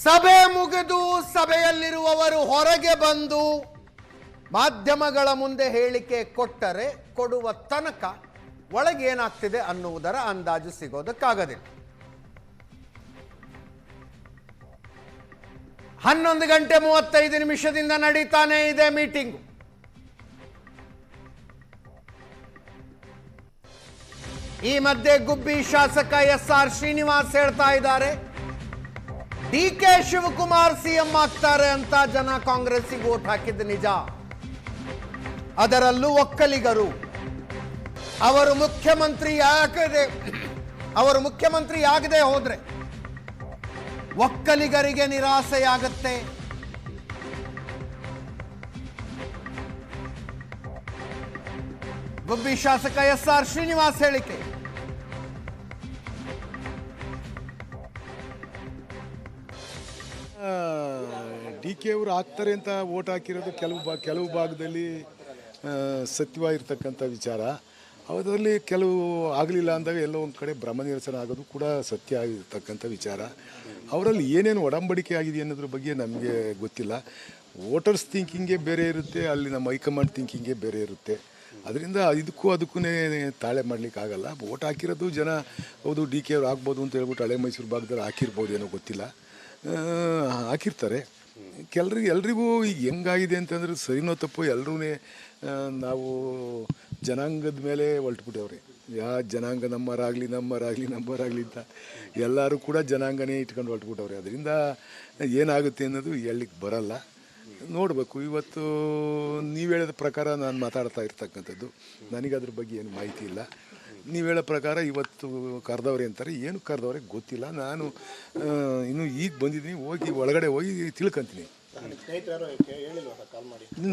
ಸಭೆ ಮುಗಿದು ಸಭೆಯಲ್ಲಿರುವವರು ಹೊರಗೆ ಬಂದು ಮಾಧ್ಯಮಗಳ ಮುಂದೆ ಹೇಳಿಕೆ ಕೊಟ್ಟರೆ ಕೊಡುವ ತನಕ ಒಳಗೆ ಏನಾಗ್ತಿದೆ ಅನ್ನುವುದರ ಅಂದಾಜು ಸಿಗೋದಕ್ಕಾಗದಿಲ್ಲ. 11:35 ನಡೀತಾನೆ ಇದೆ ಮೀಟಿಂಗ್. ಈ ಮಧ್ಯೆ ಗುಬ್ಬಿ ಶಾಸಕ SR ಶ್ರೀನಿವಾಸ್ ಹೇಳ್ತಾ ಇದ್ದಾರೆ, DK ಶಿವಕುಮಾರ್ ಸಿಎಂ ಆಗ್ತಾರೆ ಅಂತ ಜನ ಕಾಂಗ್ರೆಸ್ಸಿಗೆ ವೋಟ್ ಹಾಕಿದ್ದು ನಿಜ. ಅದರಲ್ಲೂ ಒಕ್ಕಲಿಗರು. ಅವರು ಮುಖ್ಯಮಂತ್ರಿ ಆಗದೆ ಹೋದ್ರೆ ಒಕ್ಕಲಿಗರಿಗೆ ನಿರಾಸೆಯಾಗುತ್ತೆ. ಗುಬ್ಬಿ ಶಾಸಕ SR ಶ್ರೀನಿವಾಸ್ ಹೇಳಿಕೆ. DK ಅವರು ಆಗ್ತಾರೆ ಅಂತ ವೋಟ್ ಹಾಕಿರೋದು ಕೆಲವು ಭಾಗದಲ್ಲಿ ಸತ್ಯವಾಗಿರ್ತಕ್ಕಂಥ ವಿಚಾರ. ಅದರಲ್ಲಿ ಕೆಲವು ಆಗಲಿಲ್ಲ ಅಂದಾಗ ಎಲ್ಲೋ ಒಂದು ಕಡೆ ಭ್ರಮ ನಿರಸನ ಆಗೋದು ಕೂಡ ಸತ್ಯ ಆಗಿರ್ತಕ್ಕಂಥ ವಿಚಾರ. ಅವರಲ್ಲಿ ಏನೇನು ಒಡಂಬಡಿಕೆ ಆಗಿದೆ ಅನ್ನೋದ್ರ ಬಗ್ಗೆ ನಮಗೆ ಗೊತ್ತಿಲ್ಲ. ವೋಟರ್ಸ್ ಥಿಂಕಿಂಗೇ ಬೇರೆ ಇರುತ್ತೆ, ಅಲ್ಲಿ ನಮ್ಮ ಹೈಕಮಾಂಡ್ ಥಿಂಕಿಂಗೇ ಬೇರೆ ಇರುತ್ತೆ. ಅದರಿಂದ ಅದಕ್ಕೂ ತಾಳೆ ಮಾಡಲಿಕ್ಕಾಗಲ್ಲ. ವೋಟ್ ಹಾಕಿರೋದು ಜನ ಹೌದು DK ಅವ್ರು ಆಗ್ಬೋದು ಅಂತ ಹೇಳ್ಬಿಟ್ಟು ಹಳೆ ಮೈಸೂರು ಭಾಗದಲ್ಲಿ ಹಾಕಿರ್ಬೋದು ಏನೋ ಗೊತ್ತಿಲ್ಲ, ಹಾಕಿರ್ತಾರೆ. ಎಲ್ರಿಗೂ ಈಗ ಹೆಂಗಾಗಿದೆ ಅಂತಂದ್ರೆ ಸರಿನೋ ತಪ್ಪು ಎಲ್ಲರೂ ನಾವು ಜನಾಂಗದ ಮೇಲೆ ಹೊಲ್ಟ್ಬಿಟ್ಟವ್ರೆ. ಜನಾಂಗ ನಮ್ಮರಾಗಲಿ ಅಂತ ಎಲ್ಲರೂ ಕೂಡ ಜನಾಂಗನೇ ಇಟ್ಕೊಂಡು ಹೊಲ್ಟ್ಬಿಟ್ಟವ್ರೆ. ಅದರಿಂದ ಏನಾಗುತ್ತೆ ಅನ್ನೋದು ಹೇಳಲಿಕ್ಕೆ ಬರಲ್ಲ, ನೋಡಬೇಕು. ಇವತ್ತು ನೀವು ಹೇಳಿದ ಪ್ರಕಾರ ನಾನು ಮಾತಾಡ್ತಾ ಇರ್ತಕ್ಕಂಥದ್ದು, ನನಗೆ ಅದ್ರ ಬಗ್ಗೆ ಏನು ಮಾಹಿತಿ ಇಲ್ಲ. ನೀವು ಹೇಳೋ ಪ್ರಕಾರ ಇವತ್ತು ಕರೆದವ್ರೆ ಅಂತಾರೆ, ಏನು ಕರೆದವ್ರೆ ಗೊತ್ತಿಲ್ಲ. ನಾನು ಇನ್ನೂ ಈಗ ಬಂದಿದ್ದೀನಿ, ಒಳಗಡೆ ಹೋಗಿ ತಿಳ್ಕೊತೀನಿ.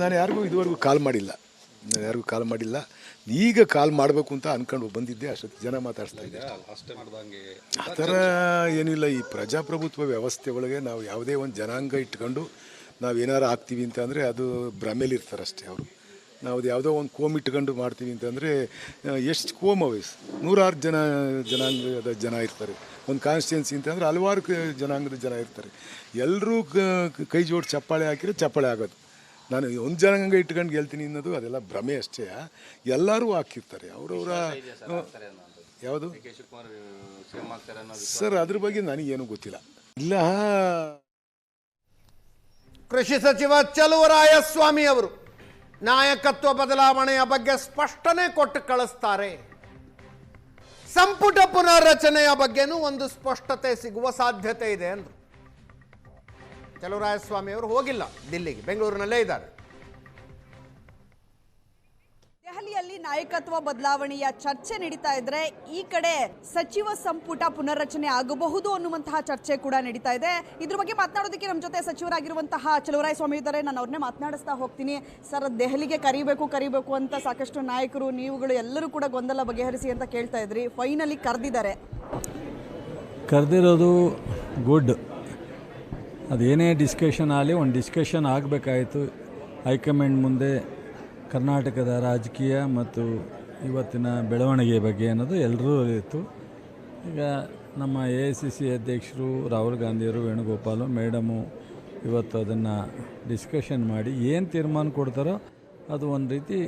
ನಾನು ಯಾರಿಗೂ ಇದುವರೆಗೂ ಕಾಲ್ ಮಾಡಿಲ್ಲ. ಈಗ ಕಾಲ್ ಮಾಡಬೇಕು ಅಂತ ಅಂದ್ಕೊಂಡು ಬಂದಿದ್ದೆ. ಅಷ್ಟೊತ್ತು ಜನ ಮಾತಾಡ್ತಾ ಇದ್ದೆ. ಆ ಥರ ಏನಿಲ್ಲ. ಈ ಪ್ರಜಾಪ್ರಭುತ್ವ ವ್ಯವಸ್ಥೆ ಒಳಗೆ ನಾವು ಯಾವುದೇ ಒಂದು ಜನಾಂಗ ಇಟ್ಕೊಂಡು ನಾವೇನಾರು ಆಗ್ತೀವಿ ಅಂತ ಅಂದರೆ ಅದು ಭ್ರಮೇಲಿರ್ತಾರೆ ಅಷ್ಟೇ ಅವರು. ನಾವು ಯಾವುದೋ ಒಂದು ಕೋಮ್ ಇಟ್ಕೊಂಡು ಮಾಡ್ತೀವಿ ಅಂತಂದರೆ ಎಷ್ಟು ಕೋಮ್ ವಯಸ್ಸು 106 ಜನಾಂಗದ ಜನ ಇರ್ತಾರೆ. ಒಂದು ಕಾನ್ಸ್ಟಿಟ್ಯೂನ್ಸಿ ಅಂತಂದರೆ ಹಲವಾರು ಜನಾಂಗದ ಜನ ಇರ್ತಾರೆ. ಎಲ್ಲರೂ ಕೈ ಜೋಡಿ ಚಪ್ಪಾಳೆ ಹಾಕಿದ್ರೆ ಚಪ್ಪಾಳೆ ಆಗೋದು. ನಾನು ಒಂದು ಜನಾಂಗ ಇಟ್ಕೊಂಡು ಗೆಲ್ತೀನಿ ಅನ್ನೋದು ಅದೆಲ್ಲ ಭ್ರಮೆ ಅಷ್ಟೇ. ಎಲ್ಲರೂ ಹಾಕಿರ್ತಾರೆ ಅವರವರ. ಯಾವುದು ಸರ್, ಅದ್ರ ಬಗ್ಗೆ ನನಗೇನು ಗೊತ್ತಿಲ್ಲ. ಇಲ್ಲ. ಕೃಷಿ ಸಚಿವ ಚಲುವರಾಯಸ್ವಾಮಿ ಅವರು ನಾಯಕತ್ವ ಬದಲಾವಣೆಯ ಬಗ್ಗೆ ಸ್ಪಷ್ಟನೆ ಕೊಟ್ಟು ಕಳಿಸ್ತಾರೆ. ಸಂಪುಟ ಪುನರ್ರಚನೆಯ ಬಗ್ಗೆನೂ ಒಂದು ಸ್ಪಷ್ಟತೆ ಸಿಗುವ ಸಾಧ್ಯತೆ ಇದೆ ಅಂದರು. ಚಲುವರಾಯಸ್ವಾಮಿ ಅವರು ಹೋಗಿಲ್ಲ ದಿಲ್ಲಿಗೆ, ಬೆಂಗಳೂರಿನಲ್ಲೇ ಇದ್ದಾರೆ. ದೆಹಲಿಯಲ್ಲಿ ನಾಯಕತ್ವ ಬದಲಾವಣೆಯ ಚರ್ಚೆ ನಡೀತಾ ಇದ್ರೆ, ಈ ಕಡೆ ಸಚಿವ ಸಂಪುಟ ಪುನರ್ರಚನೆ ಆಗಬಹುದು ಅನ್ನುವಂತಹ ಚರ್ಚೆ ಕೂಡ ನಡೀತಾ ಇದೆ. ಇದ್ರ ಬಗ್ಗೆ ಮಾತನಾಡೋದಕ್ಕೆ ನಮ್ಮ ಜೊತೆ ಸಚಿವರಾಗಿರುವಂತಹ ಚಲುವರಾಯಸ್ವಾಮಿ ಇದ್ದಾರೆ. ನಾನು ಅವ್ರನ್ನೇ ಮಾತನಾಡಿಸ್ತಾ ಹೋಗ್ತೀನಿ. ಸರ್, ದೆಹಲಿಗೆ ಕರಿಬೇಕು ಅಂತ ಸಾಕಷ್ಟು ನಾಯಕರು, ನೀವುಗಳು ಎಲ್ಲರೂ ಕೂಡ ಗೊಂದಲ ಬಗೆಹರಿಸಿ ಅಂತ ಕೇಳ್ತಾ ಇದ್ರಿ. ಫೈನಲಿ ಕರೆದಿರೋದು ಗುಡ್. ಅದೇನೇ ಡಿಸ್ಕಷನ್ ಆಗಲಿ, ಒಂದು ಡಿಸ್ಕಷನ್ ಆಗಬೇಕಾಯಿತು ಹೈಕಮಾಂಡ್ ಮುಂದೆ ಕರ್ನಾಟಕದ ರಾಜಕೀಯ ಮತ್ತು ಇವತ್ತಿನ ಬೆಳವಣಿಗೆ ಬಗ್ಗೆ ಅನ್ನೋದು ಎಲ್ಲರೂ ಇತ್ತು. ಈಗ ನಮ್ಮ AICC ಅಧ್ಯಕ್ಷರು ರಾಹುಲ್ ಗಾಂಧಿಯವರು, ವೇಣುಗೋಪಾಲು ಮೇಡಮು ಇವತ್ತು ಅದನ್ನು ಡಿಸ್ಕಷನ್ ಮಾಡಿ ಏನು ತೀರ್ಮಾನ ಕೊಡ್ತಾರೋ ಅದು ಒಂದು ರೀತಿ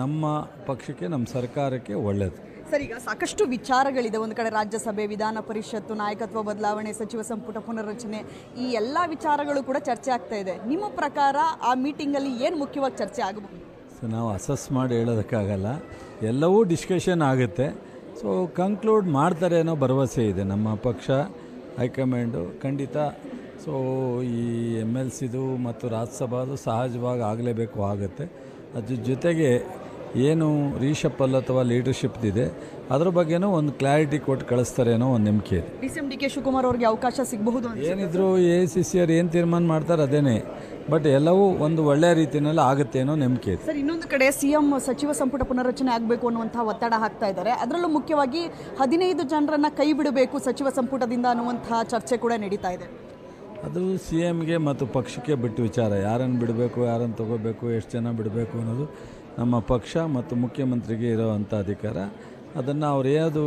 ನಮ್ಮ ಪಕ್ಷಕ್ಕೆ, ನಮ್ಮ ಸರ್ಕಾರಕ್ಕೆ ಒಳ್ಳೆಯದು. ಸರ್, ಈಗ ಸಾಕಷ್ಟು ವಿಚಾರಗಳಿದೆ. ಒಂದು ಕಡೆ ರಾಜ್ಯಸಭೆ, ವಿಧಾನ ಪರಿಷತ್ತು, ನಾಯಕತ್ವ ಬದಲಾವಣೆ, ಸಚಿವ ಸಂಪುಟ ಪುನರ್ರಚನೆ, ಈ ಎಲ್ಲ ವಿಚಾರಗಳು ಕೂಡ ಚರ್ಚೆ ಆಗ್ತಾ ಇದೆ. ನಿಮ್ಮ ಪ್ರಕಾರ ಆ ಮೀಟಿಂಗಲ್ಲಿ ಏನು ಮುಖ್ಯವಾಗಿ ಚರ್ಚೆ ಆಗಬಹುದು? ಸೊ ನಾವು ಅಸಸ್ ಮಾಡಿ ಹೇಳೋದಕ್ಕಾಗಲ್ಲ. ಎಲ್ಲವೂ ಡಿಸ್ಕಷನ್ ಆಗುತ್ತೆ. ಸೊ ಕಂಕ್ಲೂಡ್ ಮಾಡ್ತಾರೆ ಅನ್ನೋ ಭರವಸೆ ಇದೆ ನಮ್ಮ ಪಕ್ಷ, ಹೈಕಮಾಂಡು ಖಂಡಿತ. ಸೊ ಈ MLCದು ಮತ್ತು ರಾಜ್ಯಸಭಾದು ಸಹಜವಾಗಿ ಆಗುತ್ತೆ. ಅದ್ರ ಜೊತೆಗೆ ಏನು ರೀಶಫಲ್ ಅಥವಾ ಲೀಡರ್ಶಿಪ್ದಿದೆ ಅದ್ರ ಬಗ್ಗೆನೂ ಒಂದು ಕ್ಲಾರಿಟಿ ಕೊಟ್ಟು ಕಳಿಸ್ತಾರೆ ಅನ್ನೋ ಒಂದು ನಂಬಿಕೆ ಇದೆ. DK ಶಿವಕುಮಾರ್ ಅವ್ರಿಗೆ ಅವಕಾಶ ಸಿಗಬಹುದು. ಏನಿದ್ರು AICC ಅವ್ರು ಏನು ತೀರ್ಮಾನ ಮಾಡ್ತಾರೆ ಅದೇನೇ, ಬಟ್ ಎಲ್ಲವೂ ಒಂದು ಒಳ್ಳೆಯ ರೀತಿಯಲ್ಲಿ ಆಗುತ್ತೆ ಅನ್ನೋ ನಂಬಿಕೆ ಇದೆ. ಸರ್, ಇನ್ನೊಂದು ಕಡೆ CM ಸಚಿವ ಸಂಪುಟ ಪುನರ್ರಚನೆ ಆಗಬೇಕು ಅನ್ನುವಂಥ ಒತ್ತಡ ಹಾಕ್ತಾ ಇದ್ದಾರೆ. ಅದರಲ್ಲೂ ಮುಖ್ಯವಾಗಿ 15 ಜನರನ್ನು ಕೈ ಬಿಡಬೇಕು ಸಚಿವ ಸಂಪುಟದಿಂದ ಅನ್ನುವಂಥ ಚರ್ಚೆ ಕೂಡ ನಡೀತಾ ಇದೆ. ಅದು CMಗೆ ಮತ್ತು ಪಕ್ಷಕ್ಕೆ ಬಿಟ್ಟು ವಿಚಾರ. ಯಾರನ್ನು ಬಿಡಬೇಕು, ಯಾರನ್ನು ತಗೋಬೇಕು, ಎಷ್ಟು ಜನ ಬಿಡಬೇಕು ಅನ್ನೋದು ನಮ್ಮ ಪಕ್ಷ ಮತ್ತು ಮುಖ್ಯಮಂತ್ರಿಗೆ ಇರೋವಂಥ ಅಧಿಕಾರ. ಅದನ್ನು ಅವ್ರು ಯಾವುದು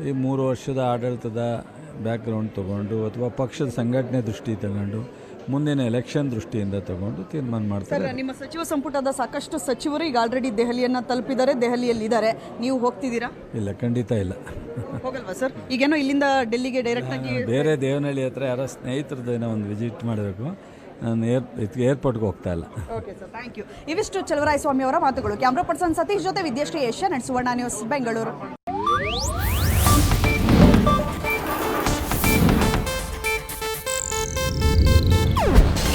ಈ 3 ವರ್ಷದ ಆಡಳಿತದ ಬ್ಯಾಕ್ಗ್ರೌಂಡ್ ತೊಗೊಂಡು ಅಥವಾ ಪಕ್ಷದ ಸಂಘಟನೆ ದೃಷ್ಟಿ ತಗೊಂಡು ಮುಂದಿನ ಎಲೆಕ್ಷನ್ ದೃಷ್ಟಿಯಿಂದ ತಗೊಂಡು ತೀರ್ಮಾನ ಮಾಡ್ತಾರೆ. ಸರ್, ನಿಮ್ಮ ಸಚಿವ ಸಂಪುಟದ ಸಾಕಷ್ಟು ಸಚಿವರು ಈಗ ಆಲ್ರೆಡಿ ದೆಹಲಿಯನ್ನ ತಲುಪಿದ್ದಾರೆ, ದೆಹಲಿಯಲ್ಲಿದ್ದಾರೆ. ನೀವು ಹೋಗ್ತಿದ್ದೀರಾ? ಇಲ್ಲ, ಖಂಡಿತ ಇಲ್ಲ. ಹೋಗಲ್ವಾ ಸರ್? ಈಗೇನೋ ಇಲ್ಲಿಂದ ಡೆಲ್ಲಿಗೆ ಡೈರೆಕ್ಟ್ ಆಗಿ ಬೇರೆ ದೇವನಹಳ್ಳಿ ಹತ್ರ ಯಾರೋ ಸ್ನೇಹಿತರದ್ದೇನೋ ಒಂದು ವಿಸಿಟ್ ಮಾಡಬೇಕು. ನಾನು ಏರ್ಪೋರ್ಟ್ಗೆ ಹೋಗ್ತಾ ಇಲ್ಲ. Okay sir, thank you. ಇವಿಷ್ಟು ಚಲುವರಾಯಸ್ವಾಮಿ ಅವರ ಮಾತುಗಳು. ಕ್ಯಾಮ್ರಾ ಪರ್ಸನ್ ಸತೀಶ್ ಜೊತೆ ವಿದ್ಯಾಶ್ರೀ ಏಷ್ಯಾನೆಟ್ ಸುವರ್ಣ ನ್ಯೂಸ್, ಬೆಂಗಳೂರು.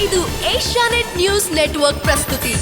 ಇದು ಏಷ್ಯಾನೆಟ್ ನ್ಯೂಸ್ ನೆಟ್ವರ್ಕ್ ಪ್ರಸ್ತುತಿ.